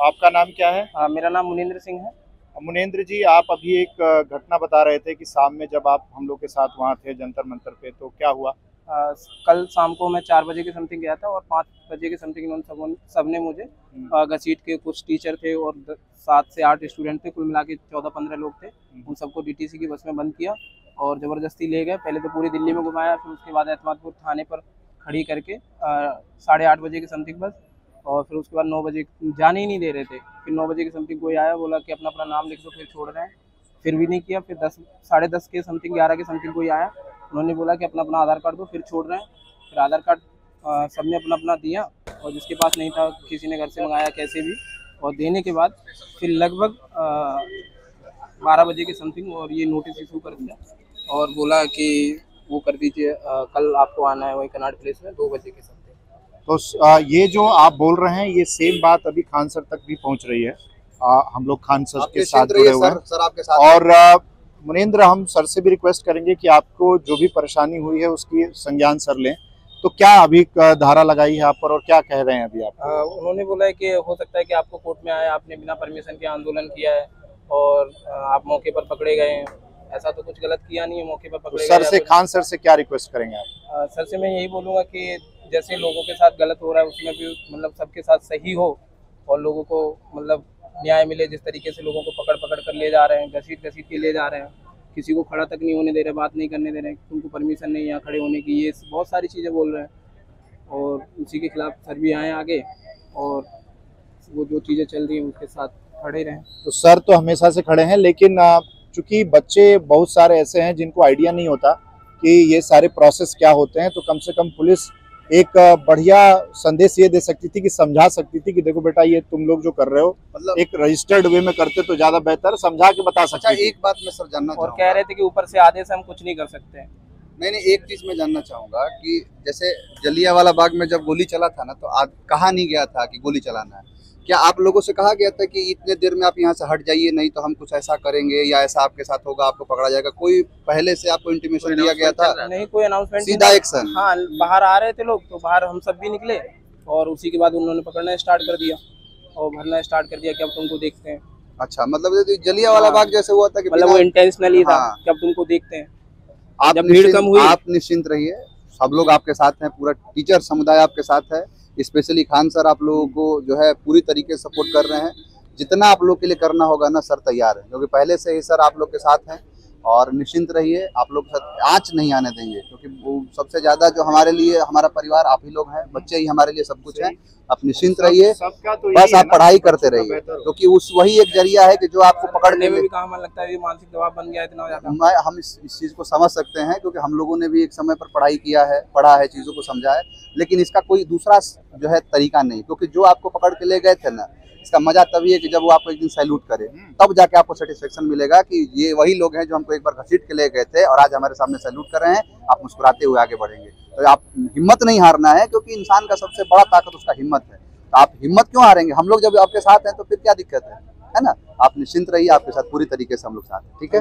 आपका नाम क्या है? मेरा नाम मुनिंद्र सिंह है। मुनेंद्र जी, आप अभी एक घटना बता रहे थे कि शाम में जब आप हम लोग के साथ वहाँ थे जंतर मंतर पे, तो क्या हुआ? कल शाम को मैं 4 बजे के समथिंग गया था और 5 बजे के समथिंग इन्होंने सबने मुझे घसीट के, कुछ टीचर थे और 7 से 8 स्टूडेंट थे, कुल मिला के 14-15 लोग थे, उन सबको डीटीसी की बस में बंद किया और ज़बरदस्ती ले गए। पहले तो पूरी दिल्ली में घुमाया, फिर उसके बाद एतमादपुर थाने पर खड़ी करके 8:30 बजे के समथिंग बस, और फिर उसके बाद 9 बजे जाने ही नहीं दे रहे थे। फिर 9 बजे के समथिंग कोई आया, बोला कि अपना अपना नाम लिख दो, फिर छोड़ रहे हैं। फिर भी नहीं किया। फिर 10 साढ़े 10 के समथिंग, 11 के समथिंग कोई आया, उन्होंने बोला कि अपना अपना आधार कार्ड दो, फिर छोड़ रहे हैं। फिर आधार कार्ड सबने अपना अपना दिया और जिसके पास नहीं था किसी ने घर से मंगाया कैसे भी, और देने के बाद फिर लगभग 12 बजे के समथिंग और ये नोटिस इशू कर दिया और बोला कि वो कर दीजिए, कल आपको आना है वही कनाट प्लेस में 2 बजे के समथिंग। तो ये जो आप बोल रहे हैं, ये सेम बात अभी खान सर तक भी पहुँच रही है। हम लोग खान सर के साथ जुड़े हुए हैं सर आपके साथ। और मुनेंद्र, हम सर से भी रिक्वेस्ट करेंगे कि आपको जो भी परेशानी हुई है उसकी संज्ञान सर लें। तो क्या अभी धारा लगाई है आप पर और क्या कह रहे हैं अभी आप? उन्होंने बोला है कि हो सकता है कि आपको कोर्ट में आए, आपने बिना परमिशन के आंदोलन किया है और आप मौके पर पकड़े गए हैं। ऐसा तो कुछ गलत किया नहीं है, मौके पर पकड़े गए। सर से, खान सर से क्या रिक्वेस्ट करेंगे आप? सर से मैं यही बोलूँगा कि जैसे लोगों के साथ गलत हो रहा है उसमें भी मतलब सबके साथ सही हो और लोगों को मतलब न्याय मिले। जिस तरीके से लोगों को पकड़ पकड़ कर ले जा रहे हैं, घसीट घसीट के ले जा रहे हैं, किसी को खड़ा तक नहीं होने दे रहे, बात नहीं करने दे रहे हैं, तुमको परमिशन नहीं यहाँ खड़े होने की, ये बहुत सारी चीज़ें बोल रहे हैं। और उसी के खिलाफ सर भी आए आगे और वो जो चीज़ें चल रही हैं उसके साथ खड़े रहें। तो सर तो हमेशा से खड़े हैं, लेकिन चूंकि बच्चे बहुत सारे ऐसे हैं जिनको आइडिया नहीं होता कि ये सारे प्रोसेस क्या होते हैं, तो कम से कम पुलिस एक बढ़िया संदेश ये दे सकती थी कि समझा सकती थी कि देखो बेटा, ये तुम लोग जो कर रहे हो मतलब एक रजिस्टर्ड वे में करते तो ज्यादा बेहतर, समझा के बता सकते। अच्छा, एक बात मैं सर जानना और कह रहे थे कि ऊपर से आदेश हम कुछ नहीं कर सकते हैं। नहीं, एक चीज मैं जानना चाहूंगा कि जैसे जलियांवाला बाग में जब गोली चला था ना, तो कहा नहीं गया था कि गोली चलाना है? क्या आप लोगों से कहा गया था कि इतने देर में आप यहाँ से हट जाइए, नहीं तो हम कुछ ऐसा करेंगे या ऐसा आपके साथ होगा, आपको पकड़ा जाएगा? कोई पहले से आपको इंटीमेशन दिया गया था? नहीं, कोई अनाउंसमेंट, सीधा एक्शन। हाँ, बाहर आ रहे थे लोग तो बाहर हम सब भी निकले और उसी के बाद उन्होंने पकड़ना स्टार्ट कर दिया और भरना स्टार्ट कर दिया कि अब तुमको देखते हैं। अच्छा, मतलब जलियांवाला बाग जैसे हुआ था कि मतलब वो इंटेंशनली था कि अब तुमको देखते हैं। आप भीड़ कम हुई, आप निश्चिंत रहिए, सब लोग आपके साथ हैं, पूरा टीचर समुदाय आपके साथ है। स्पेशली खान सर आप लोगों को जो है पूरी तरीके से सपोर्ट कर रहे हैं। जितना आप लोग के लिए करना होगा ना, सर तैयार है, क्योंकि पहले से ही सर आप लोग के साथ हैं। और निश्चिंत रहिए, आप लोग के साथ आँच नहीं आने देंगे, क्योंकि वो सबसे ज्यादा जो हमारे लिए, हमारा परिवार आप ही लोग हैं, बच्चे ही हमारे लिए सब कुछ हैं। आप निश्चिंत रहिए, बस आप पढ़ाई करते रहिए, क्योंकि वही एक जरिया है कि जो आपको पकड़ने में भी कहाँ मन लगता है, ये मानसिक दबाव बन गया इतना ज्यादा। हम इस चीज को समझ सकते हैं, क्योंकि हम लोगों ने भी एक समय पर पढ़ाई किया है, पढ़ा है, चीजों को समझा है, लेकिन इसका कोई दूसरा जो है तरीका नहीं। क्योंकि जो आपको पकड़ के ले गए थे ना, इसका मजा तभी है कि जब वो आपको एक दिन सैल्यूट करे, तब जाके आपको सेटिस्फेक्शन मिलेगा कि ये वही लोग हैं जो हमको एक बार घसीट के ले गए थे और आज हमारे सामने सैल्यूट कर रहे हैं। आप मुस्कुराते हुए आगे बढ़ेंगे। तो आप हिम्मत नहीं हारना है, क्योंकि इंसान का सबसे बड़ा ताकत उसका हिम्मत है। तो आप हिम्मत क्यों हारेंगे? हम लोग जब आपके साथ हैं तो फिर क्या दिक्कत है ना? आप निश्चिंत रहिए, आपके साथ पूरी तरीके से हम लोग साथ हैं। ठीक है।